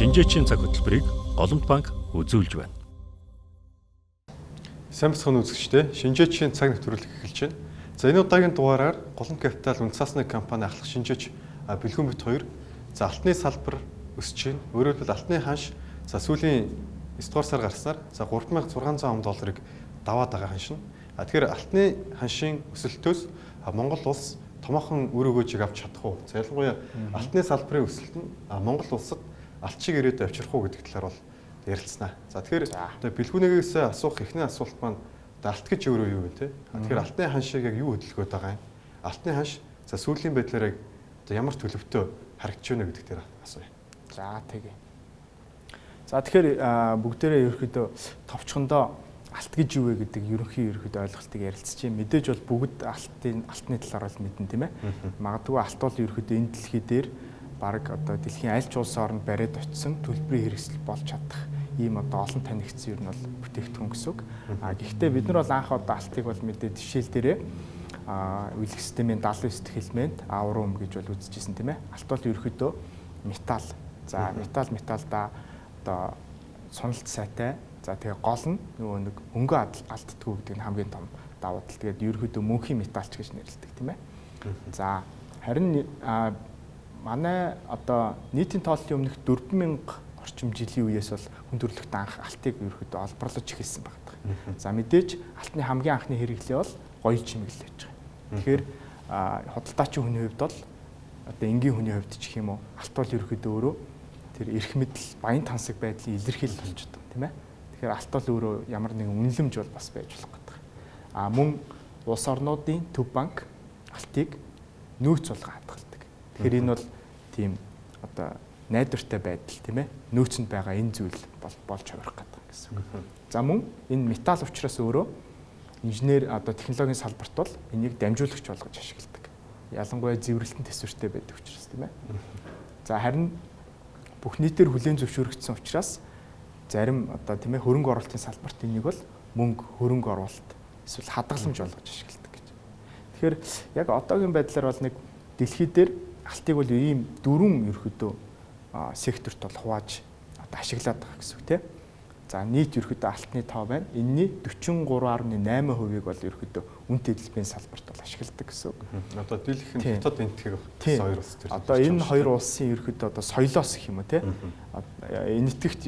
Шинжээчийн цаг хөтөлбөрийг Голомт банк үзүүлж байна. Сайн бацхан үзэгчдээ шинжээчийн цаг нэвтрүүлэг эхэлж байна. За энэ удаагийн дугаараар Голомт Капитал үндэсний компани ахлах шинжээч Бэлгүн бит 2 за алтны салбар өсөж байна. Өөрөөр хэлбэл алтны ханш за сүүлийн 9 дугаар сар гарснаар за 3600 сая долларыг даваад байгаа ханш нь. Тэгэхээр алтны ханшийн өсөлтөөс Монгол улс томоохон үр өгөөжийг авч чадах уу? За ялангуяа алтны салбарын өсөлт нь Монгол улсад алтчийг ирээд авчрах уу гэдэг талаар бол ярилцсанаа. За тэгэхээр одоо бэлгүүнээс асуух эхний асуулт маань алт гэж өөрөө юу вэ те? Тэгэхээр алтны ханшийг яг юу хөдөлгөөд байгаа юм? Алтны ханш за сүүлийн байдлаар яг одоо ямар төлөвтэй харагдж байна гэдэг дээр асууя. За тэгээ. За тэгэхээр бүгдээрээ ерөөхдөө товчхондоо алт гэж юу вэ гэдэг ерөнхий ойлголтыг ярилцж байна. Мэдээж бол бүгд алтны талаар бол мэднэ тийм ээ. Магадгүй алт бол ерөөхдөө энэ дэлхий дээр баг одоо дэлхийн аль ч улсын оронд бариад очисон төлбөрийн хэрэгсэл болж чадах ийм одоо олон танигдсан ер нь бол бүтээгдэхүүн гэсэн үг. Гэхдээ бид нар бол анх одоо алтыг бол мэдээ жишээл дээрээ үйлдвэрлэх системийн 79 дэх элемент аврум гэж бол үзэжсэн тийм ээ. Алт бол ерөөхдөө металл. За металлда одоо суналт сайтай. За тэгээ гол нь нөгөө нэг өнгө алддаггүй гэдэг нь хамгийн том давуу тал. Тэгээд ерөөхдөө мөнхийн металлч гэж нэрлэдэг тийм ээ. За харин манай одоо нийтийн тооллын өмнөх 4000 орчим жилийн үеэс бол хүндрэлт анх алтыг ерөөхдөө олборлож эхэлсэн байна. За мэдээж алтны хамгийн анхны хэрэглээ бол гоё чимэглэл байж байгаа. Тэгэхээр худалдаачийн хүний хувьд бол одоо энгийн хүний хувьд ч гэх юм уу алт бол ерөөхдөө өөрөө тэр эрх мэдэл баян тансаг байдлын илэрхийлэл болж байгаа тийм ээ. Тэгэхээр алт бол өөрөө ямар нэгэн үнэлэмж бол бас байж болох гэдэг. Мөн улс орнуудын төв банк алтыг нөөц болгон хадгалдаг. Тэгэхээр энэ бол тийм одоо найдвартай байдал тийм ээ. Нөөцөнд байгаа энэ зүйл болж хувирах гэдэг гэсэн үг. За мөн энэ металл учраас өөрөө инженер одоо технологийн салбарт бол энийг дамжуулагч болгож ашигладаг. Ялангуяа зэврэлтэн төсвөртэй байдаг учраас тийм ээ. За харин бүх нийтээр хүлээн зөвшөөрөгдсөн учраас зарим одоо тийм ээ хөрөнгө оруулалтын салбарт энийг бол мөнгө хөрөнгө оруулалт эсвэл хадгаламж болгож ашигладаг гэж. Тэгэхээр яг одоогийн байдлаар бол нэг дэлхий дээр алтыг бол ийм дөрвөн ерөөхдөө секторт бол хувааж одоо ашиглаад байгаа гэсэн үг тийм. За нийт ерөөхдөө алтны тоо байна. Энэний 43.8%-ийг бол ерөөхдөө үнэт эдэлбийн салбарт бол ашигладаг гэсэн үг. Одоо дийлэнх дотоод энэтхэг хоёр улс төр. Одоо энэ хоёр улсын ерөөхдөө одоо соёлоос гэх юм уу тийм. Энэтхэгт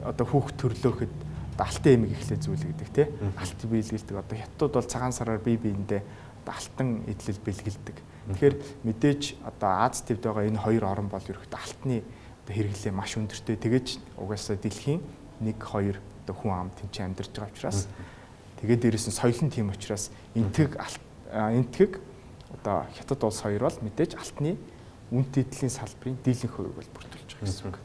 одоо хүүхд төрлөөхөд алтын эмийг эхлээ зүйлэгдэг тийм. Алт биелгэлдэг. Одоо хятадууд бол цагаан сараар бие биендээ алтан эдлэл бэлгэлдэг. Тэгэхээр мэдээж одоо Аз тивд байгаа энэ хоёр орн бол ерөөхдөө алтны хэрэглээ маш өндөртэй. Тэгэж угаасаа дэлхийн 1-2 одоо хүн ам тэнцээ амьдарч байгаа учраас тэгээд дээрээс нь соёл нь тийм учраас энтэг одоо хятад улс хоёр бол мэдээж алтны үнэт эдлийн салбарын дийлэнх хувийг бол бүрдүүлж байгаа гэсэн үг.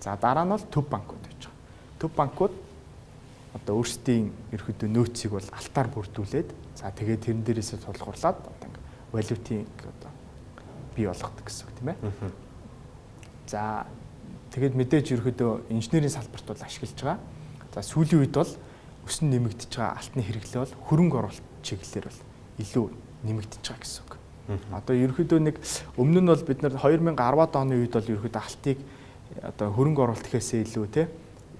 За дараа нь бол төв банкуд байж байгаа. Төв банкуд одоо өөрсдийн ерөөдөө нөөцийг бол алтаар бүрдүүлээд за тэгээд тэрэн дээрээсээ тулгуурлаад одоо валютын одоо бий болгодог гэсэн үг тийм ээ. За тэгээд мэдээж ерөөдөө инженерийн салбарт бол ашиглаж байгаа. За сүүлийн үед бол өсөн нэмэгдэж байгаа алтны хэрэглээ бол хөрөнгө оруулалт чиглэлээр бол илүү нэмэгдэж байгаа гэсэн үг. Одоо ерөөдөө нэг өмнө нь бол бид нар 2010-ад оны үед бол ерөөдөө алтыг одоо хөрөнгө оруулалт гэхээсээ илүү те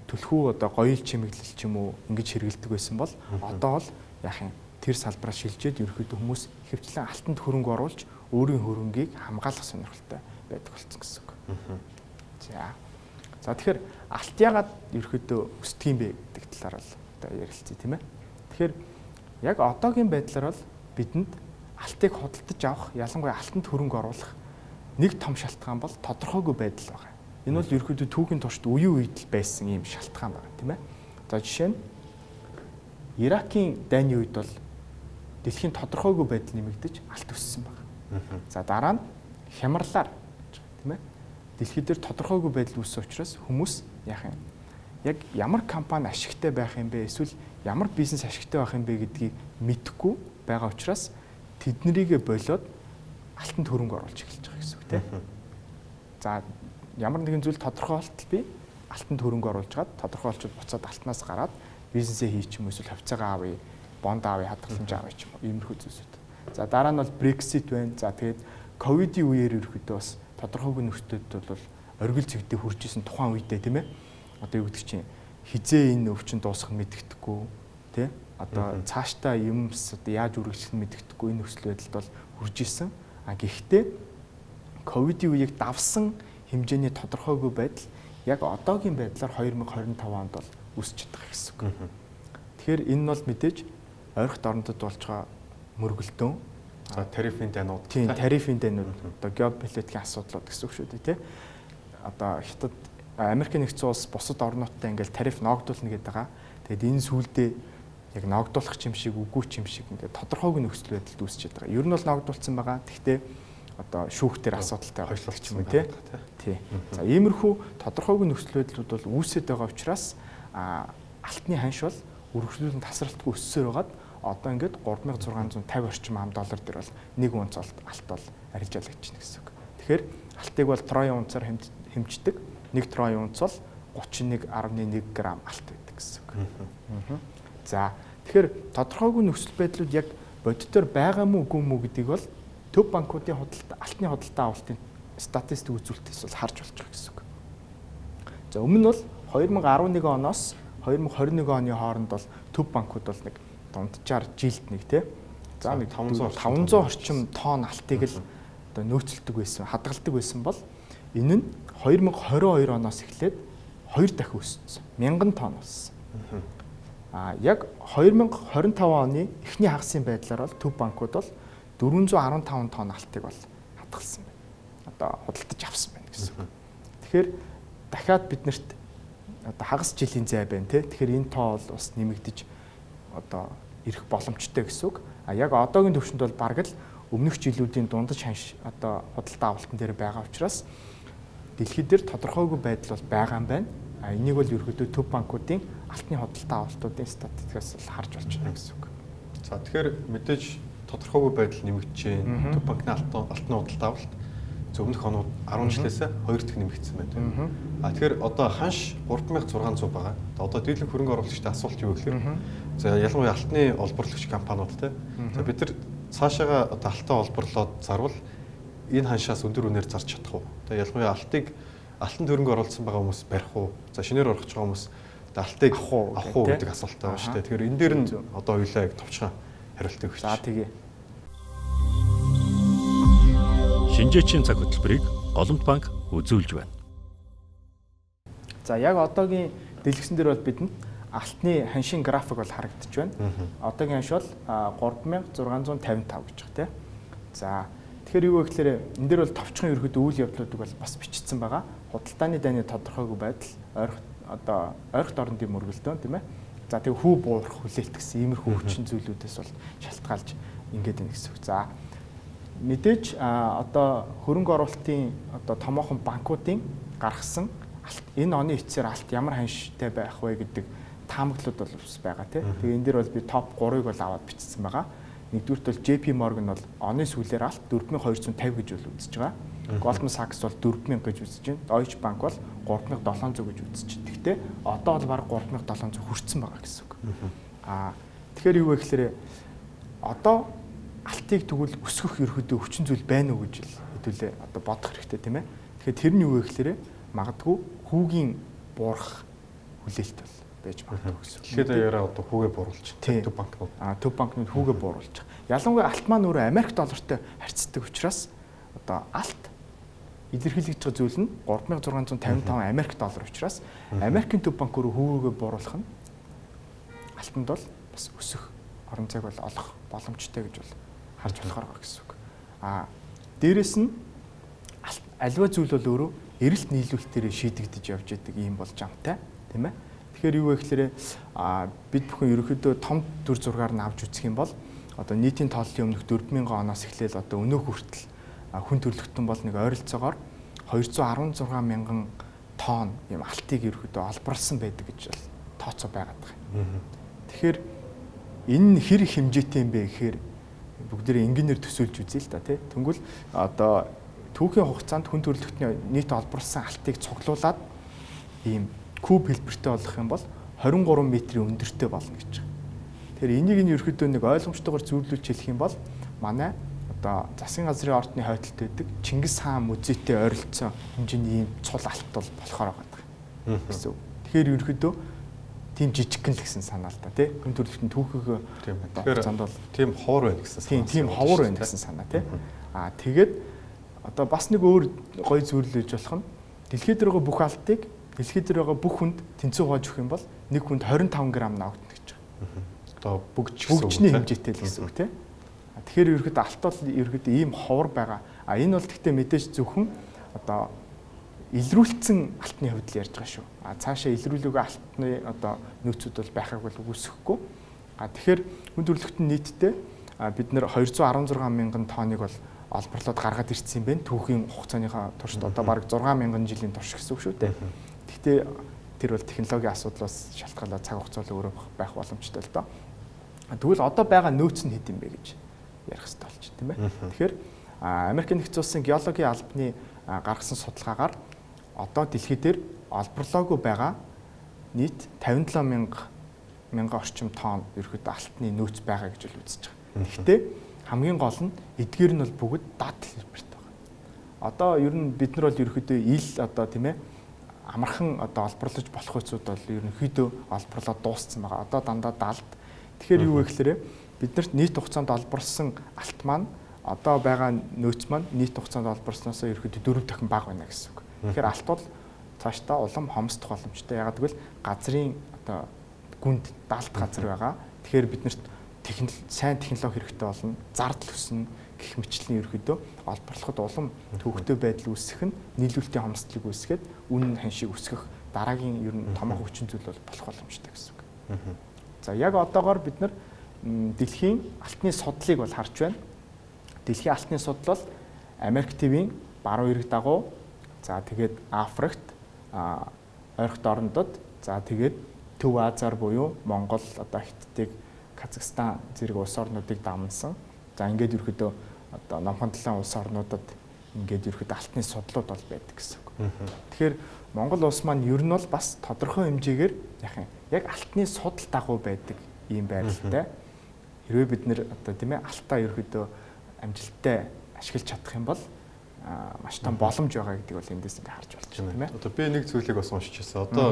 түлхүү одоо гоёл чимэглэл ч юм уу ингэж хэрэгэлдэг байсан бол одоо бол яах юм тэр салбараа шилжээд ерөөдөө хүмүүс ихэвчлэн алтанд хөрөнгө оруулж өөрийн хөрөнгийг хамгаалах сонирхолтой байдаг болсон гэсэн үг. За тэгэхээр алт ягаад ерөөдөө өсдөг юм бэ гэдэг талаар бол одоо ярилцъя тийм ээ. Тэгэхээр яг одоогийн байдлаар бол бидэнд алтыг худалдаж авах, ялангуяа алтанд хөрөнгө оруулах нэг том шалтгаан бол тодорхойгүй байдал байгаа. Энэ бол ерөөдөө түүхийн туршид үеийн үед л байсан ийм шалтгаан байгаа тийм ээ. За жишээ нь Иракийн дайны үед бол дэлхийн тодорхойгүй байдал нэмэгдэж алт өссөн байна. За дараа нь хямралаар тийм ээ. Дэлхийд дээр тодорхойгүй байдал үүссэн учраас хүмүүс яах юм? Яг ямар компани ашигтай байх юм бэ? Эсвэл ямар бизнес ашигтай байх юм бэ гэдгийг мэдэхгүй байгаа учраас тэднэрийгэ болоод алтанд хөрөнгө оруулж эхэлж байгаа гэсэн үг тийм. За ямар нэгэн зүйл тодорхойлолт би алтанд хөрөнгө оруулж гад тодорхойлолцоод буцаад алтнаас гараад бизнесээ хийчих юм эсвэл хувьцаагаа авъя, бонд авъя, хадгаламж авъя ч юм уу иймэрхүү зүйлсүүд. За дараа нь бол Brexit байна. За тэгээд ковидын үеэр ерөөхдөө бас тодорхойгүй нөхцөлд бол оргил зэгдээ хүрж исэн тухайн үедээ тийм ээ. Одоо юу гэдэг чинь хизээ энэ өвчин дуусах мэдгэдэггүй тий. Одоо цаашдаа юмс одоо яаж үргэлжлэх нь мэдгэдэггүй энэ нөхцөл байдалд бол хүрж исэн. Гэхдээ ковидын үеийг давсан хэмжээний тодорхойгүй байдал яг одоогийн байдлаар 2025 онд бол үүсэж байгаа гэсэн үг. Тэгэхээр энэ нь бол мэдээж ойрхит орнуудад болж байгаа мөргөлдөөн. За тарифын данууд. Тийм, тарифын данууд одоо геополитикийн асуудлууд гэсэн үг шүү дээ, тий. Одоо Хятад, Америк нэгдсэн улс бусад орнуудтай ингээл тариф ногдуулна гэдэг байгаа. Тэгэд энэ сүүлдээ яг ногдуулах юм шиг, үгүй юм шиг ингээд тодорхойгүй нөхцөл байдалд үүсчихэд байгаа. Ер нь бол ногдуулсан байгаа. Гэхдээ одоо шүүхтэр асуудалтай хойшлуулч юм тий. Тий. За иймэрхүү тодорхойгүй нөхцөл байдлууд бол үүсэт байгаа учраас алтны ханш бол үргэлжлүүлэн тасралтгүй өссөөр байгаад одоо ингээд 3650 орчим ам доллар дээр бол нэг унц алт бол арилжаалагч байна гэсэн үг. Тэгэхээр алтыг бол троен унцаар хэмждэг. Нэг троен унц бол 31.1 г алт байдаг гэсэн үг. За тэгэхээр тодорхойгүй нөхцөл байдлууд яг бодитоор байгаа мүү үгүй мүү гэдгийг бол төв банкуудын алтны худалдаа авалтын статистик үзүүлэлтээс бол харж болж байгаа гэсэн үг. За өмнө нь бол 2011 оноос 2021 оны хооронд бол төв банкуд бол нэг дунджаар жилд нэг тий. За нэг 500 орчим тонн алтыг л одоо нөөцлөдөг байсан, хадгалдаг байсан бол энэ нь 2022 оноос эхлээд 2 дахин өссөн. 1000 тонн болсон. Яг 2025 оны эхний хагасын байдлаар бол төв банкуд бол 415 тонн алтыг бол хадгалсан байна. Одоо худалдаж авсан байна гэсэн үг. Тэгэхээр дахиад биднэрт одоо хагас жилийн зай байна тий. Тэгэхээр энэ тоо бол бас нэмэгдэж одоо ирэх боломжтой гэсэн үг. Яг одоогийн төвшөнд бол бараг л өмнөх жилүүдийн дундаж ханш одоо худалдаа авалтан дээр байгаа учраас дэлхийд дээр тодорхойгүй байдал бол байгаа юм байна. Энийг бол ерөөдөө төв банкуудын алтны худалдаа авалтуудын статистикаас л харж болж байна гэсэн үг. За тэгэхээр мэдээж тодорхойгүй байдал нэмэгдэж байна. Төв банкны алтны худалдаа авалт өмнөх онууд 10 жилээс 2 дахин нэмэгдсэн байна. Тэгэхээр одоо ханш 3600 байгаа. Одоо дийлэнх хөрөнгө оруулагчдын асуулт юу гэхээр за ялангуяа алтны олборлагч компаниуд те. За бид нар цаашаага одоо алтаа олборлоод зарвал энэ ханшаас өндөр үнээр зарж чадах уу? Тэгээ ялангуяа алтанд хөрөнгө оруулсан байгаа хүмүүс барих уу? За шинээр орох байгаа хүмүүс алтыг авах уу гэдэг асуулт байгаа шүү дээ. Тэгэхээр энэ дээр нь одоо хоёулаа яг товчхон хариулт өгч. За тэгээ. Шинжээчийн цаг хөтөлбөрийг Голомт банк үзүүлж байна. За яг одоогийн дэлгэцэн дээр бол бидэнд алтны ханшийн график бол харагдаж байна. Одоогийн ханш бол 3655 гэж байна тий. За тэгэхээр юу вэ гэхээр энэ дээр бол товчхон ерөөд үйл явдлуудыг бол бас бичигдсэн байгаа. Худалдааны дайны тодорхойгүй байдал, ойрхит орнуудын мөргөлдөөн тийм ээ. За тэг хүү буурах хүлээлт гэсэн иймэрхүү хүчин зүйлүүдээс бол шалтгаалж ингээд байна гэсэн үг. За мэдээж одоо хөрөнгө оруулалтын одоо томоохон банкуудын гаргасан энэ оны эцсээр алт ямар ханштай байх вэ гэдэг таамаглууд бол ус байгаа тийм. Тэгээ энэ дээр бол би топ 3-ыг бол аваад бичсэн байгаа. Нэгдүгürt бол JP Morgan бол оны сүүлээр алт 4250 гэж бол үзэж байгаа. Goldman Sachs бол 4000 гэж үзэж байна. Deutsche Bank бол 3700 гэж үзэж байна. Гэхдээ одоо бол баг 3700 хүрсэн байгаа гэсэн үг. Тэгэхээр юу вэ гэхээр одоо алтыг тэгвэл өсгөх ерөөдөө хүчин зүйл байна уу гэж хэдүүлээ одоо бодох хэрэгтэй тийм ээ. Тэгэхээр тэр нь юу вэ гэхээр магадгүй хүүгийн буурах хүлээлт бол байж магадгүй гэсэн. Тэгэхээр яриа одоо хүүгээ бууруулж төв банкнууд. Төв банкнууд хүүгээ бууруулж байгаа. Ялангуяа алт маань өөрөө Америк доллартай харьцдаг учраас одоо алт илэрхийлж байгаа зүйл нь 3655 Америк доллар учраас Америкийн төв банк өөрөө хүүгээ бууруулах нь алтанд бол бас өсөх орон зайг бол олох боломжтой гэж бол харж болохоор байгаа гэсэн үг. Дээрэс нь альва зүйл бол өөрөө эрэлт нийлүүлэлтээр шийдэгдэж явж байдаг юм болж амтай тийм ээ. Тэгэхээр юу вэ гэхээр бид бүхэн ерөнхийдөө том төр зургаар нь авч үзэх юм бол одоо нийтийн тооллын өмнөх 4000 оноос эхлээл одоо өнөө хүртэл хүн төрөлхтөн бол нэг ойролцоогоор 216 мянган тонн юм алтыг ерөнхийдөө олборлсон байдаг гэж бол тооцоо байгаад байгаа. Тэгэхээр энэ хэр хэмжээтэй юм бэ гэхээр бүгдээрээ инженеэр төсөөлж үзье л да тий. Тэнгүүл одоо түүхийн хугацаанд хүн төрөлхтний нийт олборлсон алтыг цуглуулад ийм куб хэлбэртэй болох юм бол 23 метрийн өндөртэй болно гэж байна. Тэгэхээр энийг нь ерөөхдөө нэг ойлгомжтойгоор зөвлөлж хэлэх юм бол манай одоо засгийн газрын ордны хойдолд байдаг Чингис хаан музейтэй ойролцоо хэмжээний ийм цул алт бол болохоор байгаа гэсэн. Тэгэхээр ерөөдөө тийм жижигхэн л гэсэн санаа л да тий. Хүн төрөлхтөн түүхийг тэгэхээр занд бол тийм ховор байна гэсэн санаа. Тийм ховор байна гэсэн санаа тий. Тэгээд одоо бас нэг өөр гоё зүйл лж болох нь дэлхийд дээр байгаа бүх алтыг дэлхийд дээр байгаа бүх хүнд тэнцүү хувааж өгөх юм бол нэг хүнд 25 г навагдана гэж байгаа. Одоо бүгдчний хэмжээтэй л гэсэн үг тий. Тэгэхээр ерөөдөө алт бол ерөөдөө ийм ховор байгаа. Энэ бол гэхдээ мэдээж зөвхөн одоо илрүүлсэн алтны хувьд л ярьж байгаа шүү. Цаашаа илрүүлээгүй алтны одоо нөөцүүд бол байхаг бол үүсэхгүй. Тэгэхээр хүн төрөлхтөн нийтдээ бид нэр 216 мянган тонныг бол олборлоод гаргаад ирсэн юм байна. Түүхийн хугацааныхаа туршид одоо бараг 6 мянган жилийн турш гэсэн үг шүү дээ. Гэхдээ тэр бол технологийн асуудлаас шалтгаалаад цаг хугацаа л өөрөө байх боломжтой л доо. Тэгвэл одоо байгаа нөөц нь хэд юм бэ гэж ярих хэрэгтэй болчих тийм ээ. Тэгэхээр Америк нэгдсэн улсын геологийн албаны гаргасан судалгаагаар одоо дэлхий дээр олборлоогүй байгаа нийт 57 мянга орчим тонн ерөөдөө алтны нөөц байгаа гэж үзэж байгаа. Гэхдээ хамгийн гол нь эдгээр нь бол бүгд дат хэлбэрт байгаа. Одоо ер нь бид нар бол ерөөдөө ил одоо тийм ээ амархан одоо олборлож болох үцүүд бол ерөнхийдөө олборлоод дууссан байгаа. Одоо дандаа 70. Тэгэхээр юу вэ гэхээр биднэрт нийт хугацаанд олборлсон алт маань одоо байгаа нөөц маань нийт хугацаанд олборлсноос ерөөдөө 4 дахин бага байна гэсэн үг. Тэгэхээр алт бол цаашдаа улам хомсдох боломжтой. Ягаад гэвэл газрын одоо гүнд даалт газар байгаа. Тэгэхээр биднэрт сайн технологи хэрэгтэй болно. Зардал өснө гэх мэтчлийн ерөөдөө олборлоход улам төвөгтэй байдал үүсэх нь нийлүүлэлтийн хомсдлыг үүсгээд үнэн ханшийг өсгөх дараагийн ер нь томоохон хүчин зүйл бол болох боломжтой гэсэн үг. За яг одоогоор бид нар дэлхийн алтны судлыг бол харж байна. Дэлхийн алтны судал бол Америк ТV-ийн баруун эрэг дагуу, за тэгээд Африкт, ойрхот орнуудад, за тэгээд Төв Азиар буюу Монгол, одоо Хятадыг, Казахстан зэрэг улс орнуудыг дамнасан. За ингээд ерөөдөө одоо Номхон талайн улс орнуудад ингээд ерөөдөө алтны судлууд бол байдаг гэсэн үг. Тэгэхээр Монгол улс маань ер нь бол бас тодорхой хэмжээгээр яг алтны судал дагуу байдаг ийм байралтай. Хэрвээ бид нэр одоо тийм ээ алтаа ерөөдөө амжилттай ашиглаж чадах юм бол маш том боломж байгаа гэдгийг бол эндээс ингээ харж болж байна тийм ээ. Одоо би нэг зүйлийг бас уншиж байсан. Одоо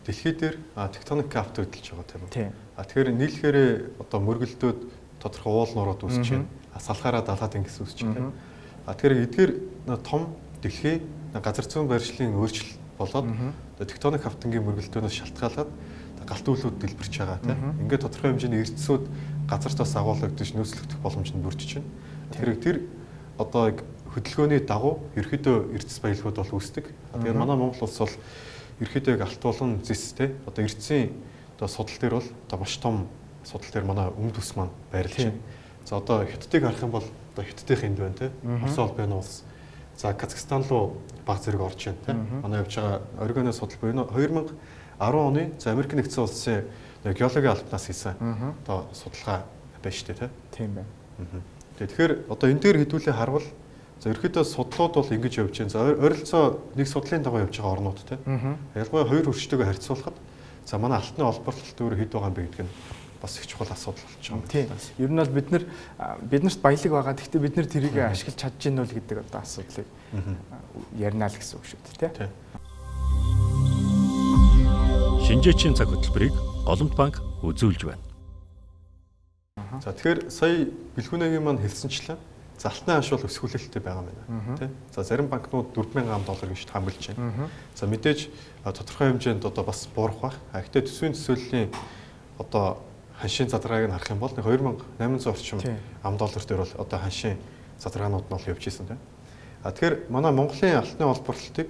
дэлхий дээр тектоник плат хөдөлж байгаа тийм үү? Тэгэхээр нийлхээр одоо мөргөлдөөд тодорхой уул нурууд үүсэж байна. Салхаараа далаад ингэс үүсэж байна. Тэгэхээр эдгээр том дэлхий газар зүйн байршлын өөрчлөлт болоод тектоник платынгийн мөргөлдөөнөөс шалтгаалаад галт үйлүүд дэлбэрч байгаа тийм. Ингээд тодорхой хэмжээний эрдэсүүд газарт бас агуулгадж нөөцлөгдөх боломж нь бүрдэж байна. Тэгэхээр тэр одоо хөдөлгөөний дагуу ерөөдөө эрдэс баялагууд бол үүсдэг. Тэгээд манай Монгол улс бол ерөөдөө алтуулан зис те одоо эрдсийн одоо судал дээр бол одоо маш том судал дээр манай өмнөд ус маань байрлаж байна. За одоо Хятадыг харах юм бол одоо Хятадын энд байна те. Орос улбаны улс. За Казахстан руу баг зэрэг орж байна те. Манай явж байгаа оригоны судал буюу 2010 оны за Америк нэгдсэн улсын геологийн албанаас хийсэн одоо судалгаа байна шүү дээ те. Тийм байна. Тэгэхээр одоо энэ дээр хэдүүлээ харвал за ерөөдөө судлууд бол ингэж явж байна. За ойролцоо нэг судлалын дагуу явж байгаа орнууд те. Ялангуяа хоёр хөрчтэйгээ харьцуулахад за манай алтны олборлолт өөр хэд байгаа юм бэ гэдэг нь бас их чухал асуудал болж байгаа. Тийм. Ер нь бол биднэрт баялаг байгаа. Гэхдээ бид нар тэрийг ашиглаж чадж гин үү гэдэг одоо асуудлыг ярина л гэсэн үг шүү дээ те. Шинжээчийн цаг хөтөлбөрийг Голомт банк үзүүлж байна. За тэгэхээр сая бэлгүүнээгийн маань хэлсэнчлэн за алтны ханш бол өсөх хүлээлттэй байгаа юм байна. Тэ. За зарим банкнууд $4,000 гэж хамбилж байна. За мэдээж тодорхой хэмжээнд одоо бас буурах байх. Гэхдээ төсвийн төсөөллийн одоо ханшийн задрааг нь харах юм бол $2,800 орчим $. Дээр бол одоо ханшийн задраанууд нь бол явж исэн тийм. Тэгэхээр манай Монголын алтны олборлолтыг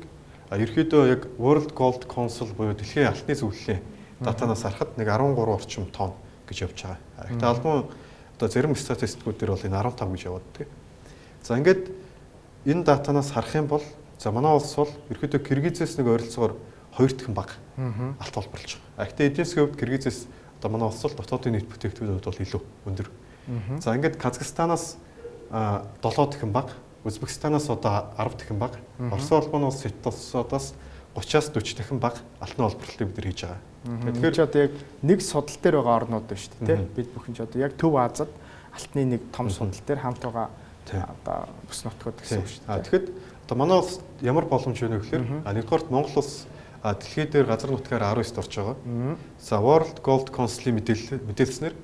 ерөөдөө яг World Gold Council буюу дэлхийн алтны зөвлөлийн датанаас харахад нэг 13 орчим тонн гэж явж байгаа. Гэхдээ албан одоо зарим статистикүүд дээр бол энэ 15 гэж явагддаг. За ингээд энэ датанаас харах юм бол за манай улс бол ерөөдөө Киргизээс нэг ойролцоогоор 2 дахин бага алт олборлож байгаа. Гэхдээ эдийн засгийн хувьд Киргизээс одоо манай улс бол дотоодын нийт бүтээгдэхүүнүүд бол илүү өндөр. За ингээд Казахстанаас 7 дахин бага, Узбекистанаас одоо 10 дахин бага, Орос улбаны улс Хятадаас 30-аас 40 дахин бага алтны олборлолтыг бид нар хийж байгаа. Тэгэхээр ч одоо яг нэг судал дээр байгаа орнууд байна шүү дээ, тийм. Бид бүхэн ч одоо яг Төв Азад алтны нэг том судал дээр хамт байгаа одоо бүс нутгууд гэсэн үг шүү дээ. Тэгэхэд одоо манай улс ямар боломж байна вэ гэхээр нэгдүгээрт Монгол улс дэлхий дээр газар нутгаар 19-т орж байгаа. За World Gold Council-ийн мэдээлснээр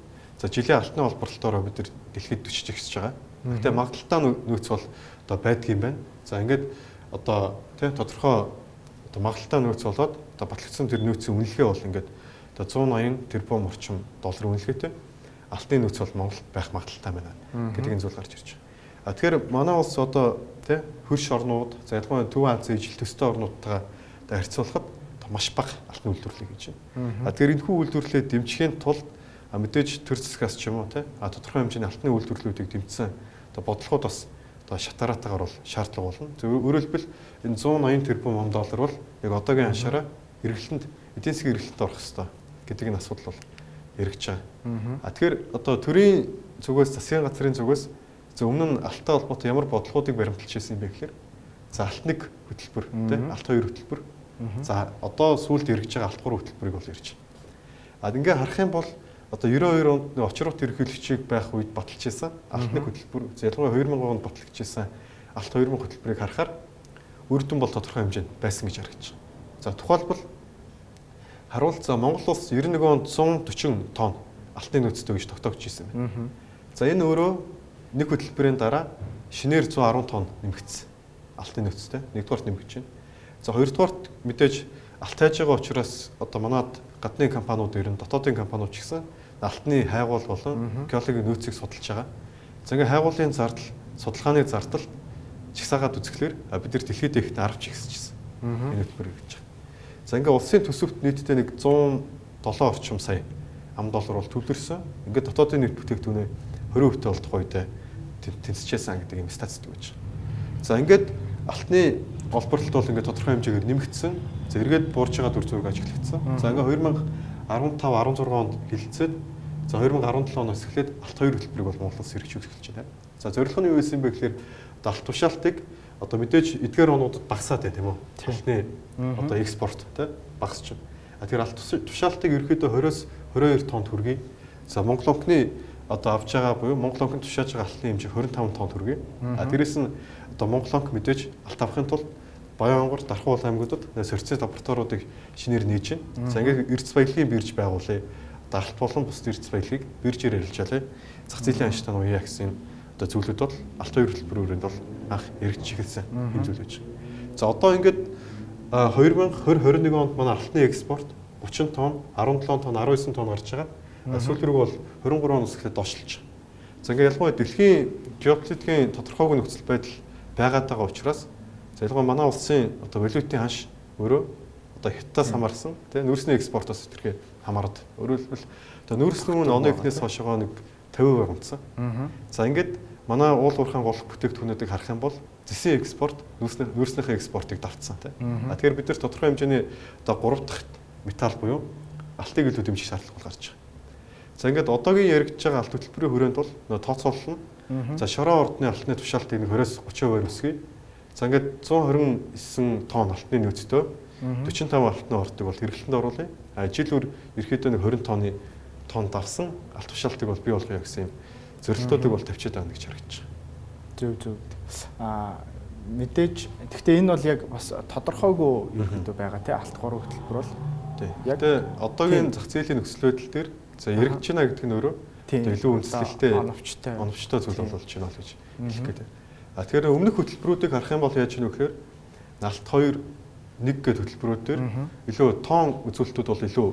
за жилийн алтны олборлолтоор бид нар дэлхийд 40 ихсэж байгаа. Гэхдээ магадaltaй нөөц бол одоо байдаг юм байна. За ингээд одоо тийм тодорхой одоо магадaltaй нөөц болоод одоо батлагдсан тэр нөөцийн үнэлгээ бол ингээд одоо 180 тэрбум орчим доллар үнэлгээтэй. Алтны нөөц бол Монголд байх магадaltaй байна гэдэг энэ зүйл гарч ирж байна. Тэгэхээр манай улс одоо тийм хөрш орнууд, за ялангуяа Төв Азийн ижил төстэй орнуудтайгаа харьцуулахад маш бага алтны үйлдвэрлэлийг хийж байна. Тэгэхээр энэхүү үйлдвэрлэлээ дэмжихийн тулд мэдээж төр засгаас ч юм уу тодорхой хэмжээний алтны үйлдвэрлэлүүдийг дэмжсэн одоо бодлогууд бас одоо шатараатаагаар бол шаардлага болно. Өөрөөр хэлбэл энэ 180 тэрбум доллар бол яг одоогийн аншаараа эргэлтэнд эдийн засгийн эргэлтэнд орох ёстой гэдэг энэ асуудал бол эргэж байгаа. Тэгэхээр одоо төрийн зүгээс засгийн газрын зүгээс өмнө нь алттай холбоотой ямар бодлогуудыг баримталж ирсэн юм бэ гэхээр за алт 1 хөтөлбөр алт 2 хөтөлбөр за одоо сүүлд эргэж байгаа алт 3 хөтөлбөрийг бол ирж байна. Ингээ харах юм бол одоо 92 онд очрот ерөнхийлөгчийг байх үед баталж ирсэн алт 1 хөтөлбөр ялангуяа 2000 онд батлагдж ирсэн алт 2000 хөтөлбөрийг харахаар үр дүн бол тодорхой хэмжээнд байсан гэж харагдаж байна. За тухайлбал харуул за Монгол улс 91 онд 140 тонн алтны нөөцтэй гэж тогтоогч ирсэн байна. За энэ өөрөө нэг хөтөлбөрийн дараа шинээр 110 тонн нэмэгдсэн алтны нөөцтэй нэгдүгээрт нэмэгдэж байна. За хоёрдугаарт мэдээж алт хайж байгаа учраас одоо манад гадны компаниуд ирэн дотоодын компаниуд ч гэсэн алтны хайгуул болон геологийн нөөцийг судалж байгаа. За ингээ хайгуулын зардал, судалгааны зардал чагсаагаад үзэхлээр бид нар дэлхийд ихтэй 10 ч ихсэжсэн. Энэ хөтөлбөр гэж байна. За ингээ улсын төсөвт нийтдээ нэг 107 орчим сая ам доллар бол төвлөрсөн. Ингээ дотоодын нийт бүтээгдэхүүнээ 20% болдох үедээ тэнцэжсэн гэдэг юм статистик байж байгаа. За ингээд алтны олборлолт бол ингээд тодорхой хэмжээгээр нэмэгдсэн. За эргээд буурж байгаа дүр зураг ажиглагдсан. За ингээд 2015 16 онд хилцээд за 2017 оноос эхлээд алт 2 хөтөлбөрийг бол Монголоос хэрэгжүүлж эхэлж байна. За зорилго нь юу байсан бэ гэхээр алт тушаалтыг одоо мэдээж эдгээр онуудад багасаад байна тийм үү? Алтны одоо экспорт тий багасч байна. Тэгэхээр алт тушаалтыг ерөөдөө 20-оос 22 тонн хүргэе. За Монгол онкны одоо авч байгаа буюу Монгол онкнд тушааж байгаа алтны хэмжээ 25 тонн хүргэе. Дээрээс нь одоо Монгол онк мэдээж алт авахын тулд Баянгор, Дархан аймагуудад сорьцын лабораториудыг шинээр нээж байна. За ингээд эрдэс баялагын бирж байгуулъя. Алт болон бус эрдэс баялагыг биржээр арилжаалъя. Зах зээлийн анхштан уяа гэсэн одоо зүйлүүд бол алт 2 хөтөлбөрөөрөнд бол анх эргэж эхэлсэн юм зүйл байж байгаа. За одоо ингээд 2020-21 онд манай алтны экспорт 30 тонн, 17 тонн, 19 тонн гарч байгаа. Сүүл рүү бол 23 оноос эхлээд доошлж байгаа. За ингээд ялангуяа дэлхийн геополитикийн тодорхойгүй нөхцөл байдал байгаад байгаа учраас за ялангуяа манай улсын одоо валютын ханш өөрөө одоо хятадаас хамаарсан тийм нүүрсний экспортоос тэрхээ хамаард. Өөрөөр хэлбэл одоо нүүрсний үн оны эхнээс хойшоо нэг 50% унтсан. За ингээд манай уул уурхайн голох бүтээгдэхүүнүүдийг харах юм бол зэсийн экспорт нүүрснийхээ экспортыг давтсан тийм. Тэгэхээр бид нар тодорхой хэмжээний одоо 3 дахь металл буюу алтыг илүү дэмжих шаардлага гарч байгаа. За ингээд одоогийн яригдж байгаа алт хөтөлбөрийн хүрээнд бол тооцоолол нь за шороо ордны алтны тушаалтыг 20-с 30% өсгөе. За ингээд 129 тонн алтны нөөцтэй 45 алтны ордыг бол хэрэглэнд оруулъя. Жил ерөөхдөө нэг 20 тонн давсан алт тушаалтыг бол бий болгоё гэсэн юм зорилтуудыг бол тавьчаад байна гэж харагдаж байгаа. Зөв. Мэдээж гэхдээ энэ бол яг бас тодорхойгүй ерөөхдөө байгаа тий алт 3 хөтөлбөр бол яг одоогийн зах зээлийн нөхцөл байдал дээр за яригдж байна гэдэг нь өөрөө илүү үндэслэлтэй оновчтой зүйл болж байна л гэж хэлэх гээд байна. Тэгэхээр өмнөх хөтөлбөрүүдийг харах юм бол яаж гэнэ вэ гэхээр алт 2 1 гэдэг хөтөлбөрүүд дээр илүү тоон үзүүлэлтүүд бол илүү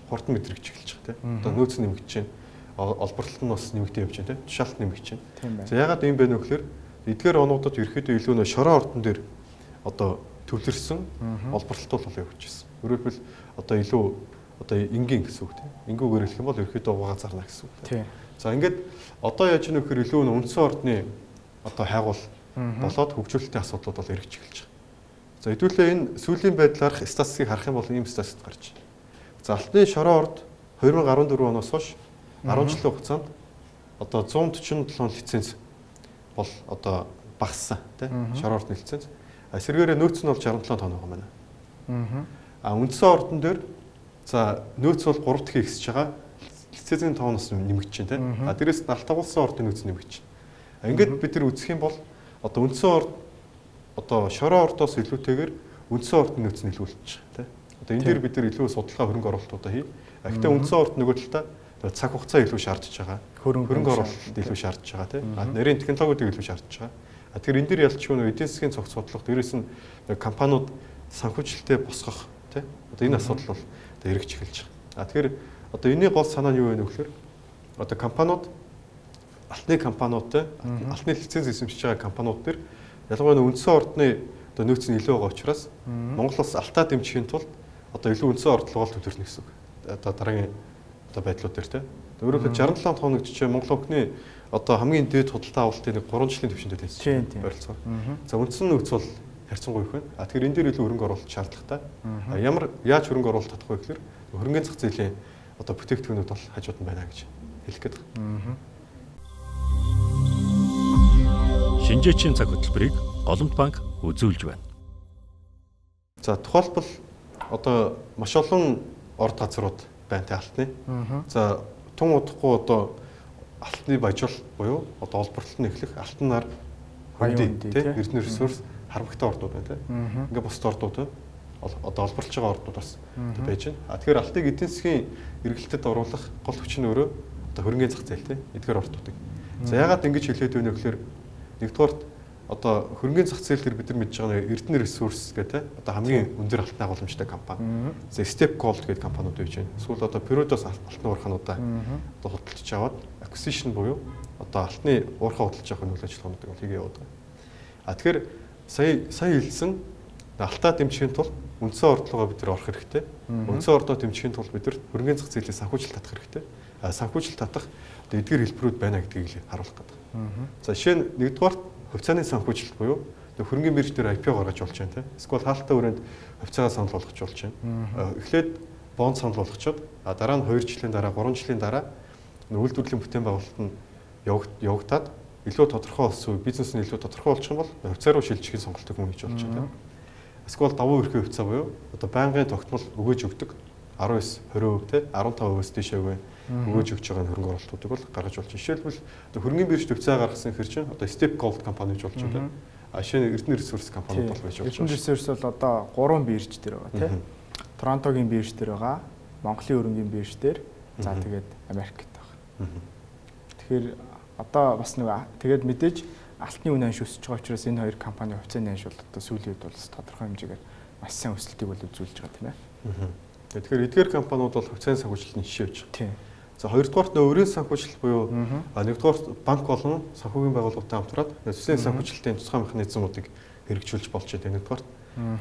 хурдан мэдрэгч эхэлж байгаа тийм. Одоо нөөц нэмэгдэж байна. Олборлолт нь бас нэмэгдэж явж байна тийм. Тушаалт нэмэгдэж байна. За ягаад юм бэ вэ гэхээр эдгээр онуудад ерөөхдөө илүү нөө шороо ордон дээр одоо төвлөрсөн олборлолтууд бол явж ирсэн. Өөрөөр хэлбэл одоо илүү одоо энгийн гэсэн үг тийм. Энгүүгээр хэлэх юм бол ерөөхдөө угаа зарна гэсэн үг тийм. За ингээд одоо яаж гэнэ вэ гэхээр илүү үндсэн ордны одоо хайгуул болоод хөгжүүлэлтийн асуудлууд бол эргэж эхэлж байгаа. За хэдүүлээ энэ сүүлийн байдлаарх статистикийг харах юм бол ийм статистик гарч байна. За алтны шороо орд 2014 оноос хойш 10 жилийн хугацаанд одоо 147 лиценз бол одоо багассан тийм шороо ордны лиценз. Сэргээрээ нөөц нь бол 67 тонн байгаа байна. Үндсэн ордон дээр за нөөц бол 3 дахин ихсэж байгаа. Лицензийн тооноос нэмэгдэж байна тийм. Дээрээс нь алт агуулсан ордын нөөц нэмэгдэж байна. Ингээд бид нар үзэх юм бол одоо үндсэн орд одоо шороо ордоос илүүтэйгээр үндсэн ордын нөөц нь илүү болчих тийм. Одоо энэ дээр бид нар илүү судалгаа хөрөнгө оруулалтуудаа хий. Гэхдээ үндсэн орд нөгөө талдаа цаг хугацаа илүү шаардж байгаа. Хөрөнгө оруулалт илүү шаардж байгаа тийм. Нарийн технологиудыг илүү шаардж байгаа. Тэгэхээр энэ дээр ялчгүй нөө эдийн засгийн цогц бодлого дээрээс нь компаниуд санхүүжилтээ босгох тийм. Одоо энэ асуудал бол одоо эргэж эхэлж байгаа. Тэгэхээр одоо энэний гол санаа нь юу вэ гэхээр одоо компаниуд алтны компаниудтай алтны лиценз эзэмшиж байгаа компаниуд төр ялангуяа үндсэн ордны одоо нөөц нь илүү байгаа учраас Монгол улс алтаа дэмжихийн тулд одоо илүү үндсэн орд руу төвлөрнө гэсэн үг. Одоо дараагийн одоо байдлууд дээр тийм. Өөрөөр хэлбэл 67 хоног жишээ Монгол өвгний одоо хамгийн дээд худалдаа авалтын 3 жилийн түвшинд байсан ойролцоо. За үндсэн нөөц бол харьцангуй их байна. Тэгэхээр энэ дээр илүү хөрөнгө оруулалт шаардлагатай. Ямар яаж хөрөнгө оруулалт татах вэ гэхээр хөрөнгөний зах зээлийн одоо бүтээгдэхүүнүүд бол хажууд нь байна гэж хэлэх гээд байна. Шинжээчийн цаг хөтөлбөрийг Голомт банк үзүүлж байна. За тухайлбал одоо маш олон орд газрууд байна те алтны. За тун удахгүй одоо алтны баяжуул буюу одоо олборлолт нь эхлэх алтнаар хөндөй те эрдэнэ ресурс харамгтай ордууд байна те. Ингээ бусд ордууд одоо олборлож байгаа ордууд бас байж байна. Тэгэхээр алтыг эдийн засгийн эргэлтэд оруулах гол хүч нь өөрөө одоо хөрөнгөний зах зээл те эдгээр ордуудыг. За яагаад ингэж хэлээд байна вэ гэхээр нэгдүгээрт одоо хөрөнгөний зах зээл дээр бид нар мэдж байгаа эрдэнэ ресурс гэдэг одоо хамгийн өндөр алтны агуулмжтай компани. За Step Gold гэдэг компаниуд байж байна. Эсвэл одоо Perodос алтны уурхануудаа одоо худалдаж аваад acquisition буюу одоо алтны уурхаа худалдаж авах үйл ажиллагаануудыг хийгээ явуулдаг. Тэгэхээр сая хэлсэн алтаа дэмжихийн тулд үндсэн орд руугаа бид нар орох хэрэгтэй. Үндсэн ордоо дэмжихийн тулд бид нар хөрөнгөний зах зээлийн санхүүжилт татах хэрэгтэй. Санхүүжилт татах одоо эдгээр хэлбэрүүд байна гэдгийг харуулах гэдэг. За жишээ нь нэгдүгээр хувьцааны санхүүжилт буюу хөрөнгөний бирж дээр IPO гаргаж болж байна тийм. Эсвэл хаалттай өрөөнд хувьцаагаа санал болгож болж байна. Эхлээд бонд санал болгочоод дараа нь 2 жилийн дараа 3 жилийн дараа үйлдвэрлэлийн бүтээн байгуулалт нь явагдаад илүү тодорхой болсон бизнес нь илүү тодорхой болчих юм бол хувьцаа руу шилжихийн сонголтыг хүн хийж болж байна тийм. Эсвэл давуу эрхээ хувьцаа буюу одоо байнгын тогтмол өгөөж өгдөг 19-20% тийм 15%-аас дээшээ өгөөж өгч байгаа хөрөнгө оруулалтуудыг бол гаргаж болж байна. Жишээлбэл хөрөнгөний бирж хувьцаа гаргасан хэр чинь одоо Step Gold компани гэж болж байна. Ашийн эрдэнэ ресурс компаниуд бол байж болж байна. Эрдэнэ ресурс бол одоо 3 бирж дээр байгаа тийм. Торонтогийн бирж дээр байгаа, Монголын өрөнгийн бирж дээр, за тэгээд Америкт байгаа. Тэгэхээр одоо бас нэг тэгээд мэдээж алтны үн ханш өсөж байгаа учраас энэ хоёр компани хувьцааны ханш бол одоо сүүлийн үед бол тодорхой хэмжээгээр маш сайн өсөлтийг бол үзүүлж байгаа тийм ээ. Тэгэхээр эдгээр компаниуд бол хувьцааны санхүүжилтний жишээ гэж байна. За хоёрдугаарт өөрийн санхүүжилт буюу нэгдүгээрт банк болон санхүүгийн байгууллагатай хамтраад төслийн санхүүжилтийн тусгай механизмуудыг хэрэгжүүлж болж байна. Нэгдүгээрт.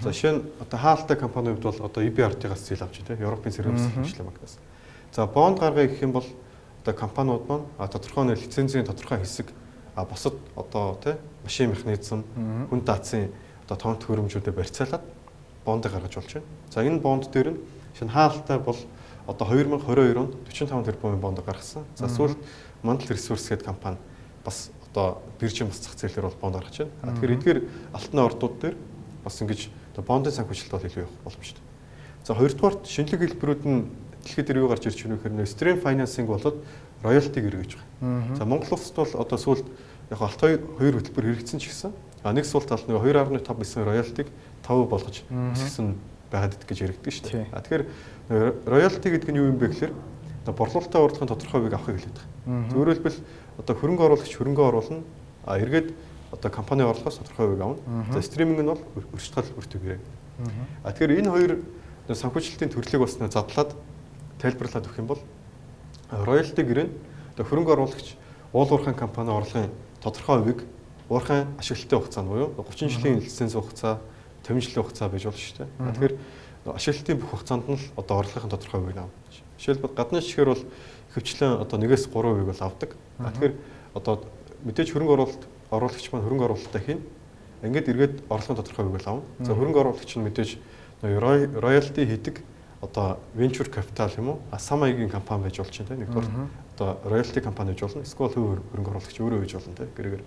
За жишээ нь одоо хаалттай компаниуд бол одоо EBRD-гаас зээл авч байна. Европын зэрэг санхүүжилтийн банкнаас. За бонд гаргая гэх юм бол одоо компаниуд маань тодорхой нэг лицензийн тодорхой хэсэг босод одоо тий машин механизм хүн даацын одоо тоон төхөөрөмжүүдэд барьцаалаад бондыг гаргаж болж байна. За энэ бонд дээр нь шинэ хаалттай бол одоо 2022 онд 45 тэрбумын бонд гаргасан. За сүүлд Мандал ресурс гэдэг компани бас одоо биржийн бас зах зээлээр бол бонд гаргаж байна. Тэгэхээр эдгээр алтны ордууд дээр бас ингэж одоо бондын санхүүжилт бол илүү явах боломжтой. За хоёрдугаарт шинэлэг хэлбэрүүд нь дэлхийд дээр юу гарч ирж байна вэ гэхээр stream financing болоод royalty-г эргэж байгаа. За Монгол улсад бол одоо сүүлд яг алт хоёр хөтөлбөр хэрэгжсэн ч гэсэн нэг сул тал нэг 2.5% royalty-г 5% болгож өсгсөн байгаад идэх гэж яригддаг шүү дээ. Тэгэхээр royalty гэдэг нь юу юм бэ гэхээр борлуулалтаа урдлагын тодорхой хувийг авахыг хэлээд байгаа. Өөрөөр хэлбэл одоо хөрөнгө оруулагч хөрөнгө оруулна эргээд одоо компани орлогоос тодорхой хувийг авна. За стриминг нь бол өрсөлдөл бүртгэгээрэй. Тэгэхээр энэ хоёр санхүүжилтийн төрлийг бас задлаад тайлбарлаад өгөх юм бол royalty гэрээ одоо хөрөнгө оруулагч уул уурхайн компани орлогын тодорхой хувийг уурхайн ашиглалтын хугацаанд буюу 30 жилийн лиценз хугацаа 50 жилийн хугацаа байж болно шүү дээ. Тэгэхээр ашиглалтын бүх хугацаанд нь л одоо орлогын тодорхой хувийг авна. Жишээлбэл гадны шигээр бол хөвчлэн одоо 1-3% бол авдаг. Тэгэхээр одоо мэдээж хөрөнгө оруулагч маань хөрөнгө оруулалтаа хийн. Ингээд эргээд орлогын тодорхой хувийг авна. За хөрөнгө оруулагч нь мэдээж royalty хийдэг одоо venture capital юм уу? Асан маягийн компани байж болж байна те. Нэгдүгээр одоо royalty компани гэж болно. Эсвэл хөрөнгө оруулагч өөрөө байж болно те. Гэрээгээр.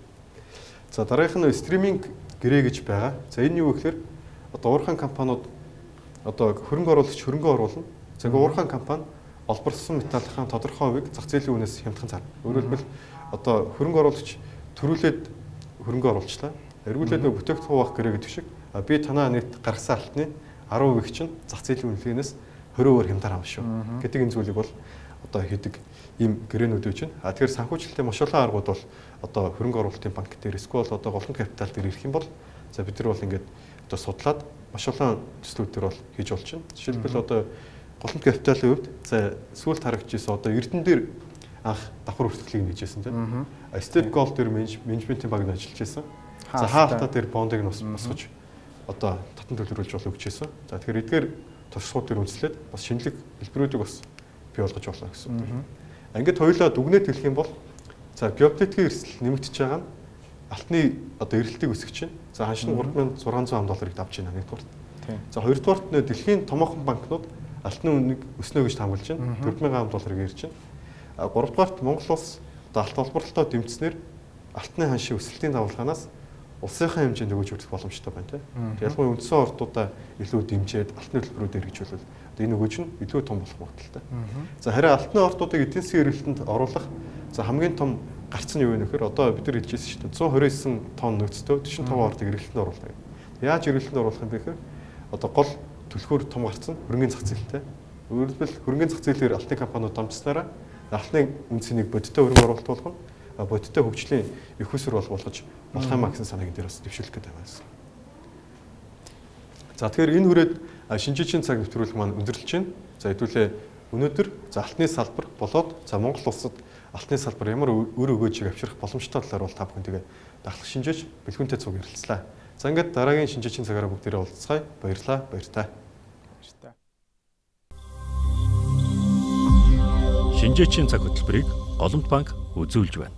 За дараагийнх нь стриминг гэрээ гэж байгаа. За энэ юу гэхээр одоо уурхайн компаниуд одоо хөрөнгө оруулагч хөрөнгө оруулна. За ингээ уурхайн компани олборлсон металлын тодорхой хувийг зах зээлийн үнээс хямдхан зарна. Өөрөөр хэлбэл одоо хөрөнгө оруулагч төрүүлээд хөрөнгө оруулчлаа. Эргүүлээд нөгөө бүтээгдэхүүн авах гэрээ гэдэг шиг би танаа нийт гаргасан алтны 10% чинь зах зээлийн үнэлгээнээс 20% хямдаар авна шүү гэдэг энэ зүйлийг бол одоо хийдэг ийм гэрээнүүд байж байна. Тэгэхээр санхүүжилтийн маш олон аргууд бол одоо хөрөнгө оруулалтын банк дээр эсвэл одоо голлон капитал дээр ирэх юм бол за бид нар бол ингээд одоо судлаад маш олон төслүүд төр бол хийж болж байна. Жишээлбэл одоо голлон капиталын хувьд за сүүлд харагдчихсан одоо Эрдэнэ дээр анх давхар хүртгэлийг нээжсэн тийм. State Gold дээр менежментийн багт ажиллаж байсан. За хаалтаа дээр бондыг нь босгож одоо татан төлөвлөж бол өгчээсэн. За тэгэхээр эдгээр тусгууд төр үнслээд бас шинэлэг хэлбэрүүдийг бас бий болгож болно гэсэн үг. Ингээд хоёулаа дүгнээд хэлэх юм бол за геополитикийн эрсдэл нэмэгдэж байгаа нь алтны одоо эрэлтийг өсгөж чинь. За ханш нь $3600 давж байна нэгдүгээр. За хоёрдугаарт дэлхийн томоохон банкнууд алтны үнэнийг өснө гэж хамгаалж байна. $4000 ирж байна. А гуравдугаарт Монгол улс одоо алт олборлолтоо дэмжснээр алтны ханшийн өсөлтийн давалгаанаас улсынхаа хэмжээнд өгөөж хүрэх боломжтой байна тийм. Ялангуяа үндсэн ордуудаа илүү дэмжиж алтны төлбөрүүдээр хэрэгжүүлвэл энэ өгөөж нь илүү том болох магадaltaй. За харин алтны ордуудыг эдийн засгийн эрэлтэнд оруулах за хамгийн том гарц нь юу вэ нөхөр одоо бид нар хэлжсэн шүү дээ 129 тонн нөөцтэй 45 ордыг эрэлтэнд оруулах юм. Яаж эрэлтэнд оруулах юм бэ гэхээр одоо гол түлхүүр том гарц нь хөрөнгөний зах зээлтэй. Өөрөлдвөл хөрөнгөний зах зээлээр алтны компаниуд дамжснараа алтны үнцнийг бодиттой хөрөнгө оруулалт болгоно. Бодиттой хөгжлийн их усүр болгож болох юмаа гэсэн санааг энэ дээр бас дэвшүүлэх гэдэг байсан. За тэгэхээр энэ хүрээд шинжээчийн цаг нэвтрүүлэг маань өндөрлөж байна. За хэдүүлээ өнөөдөр за алтны салбар болоод за Монгол улсад алтны салбар ямар өр өгөөжийг авчрах боломжтой талаар бол та бүхэн тэгээ дахлах шинжээч бэлгүүнтэй цуг ярилцлаа. За ингээд дараагийн шинжээчийн цагаараа бүгдээрээ уулзцгаая. Баярлалаа. Баяртай. Шинжээчийн цаг хөтөлбөрийг Голомт банк үзүүлж байна.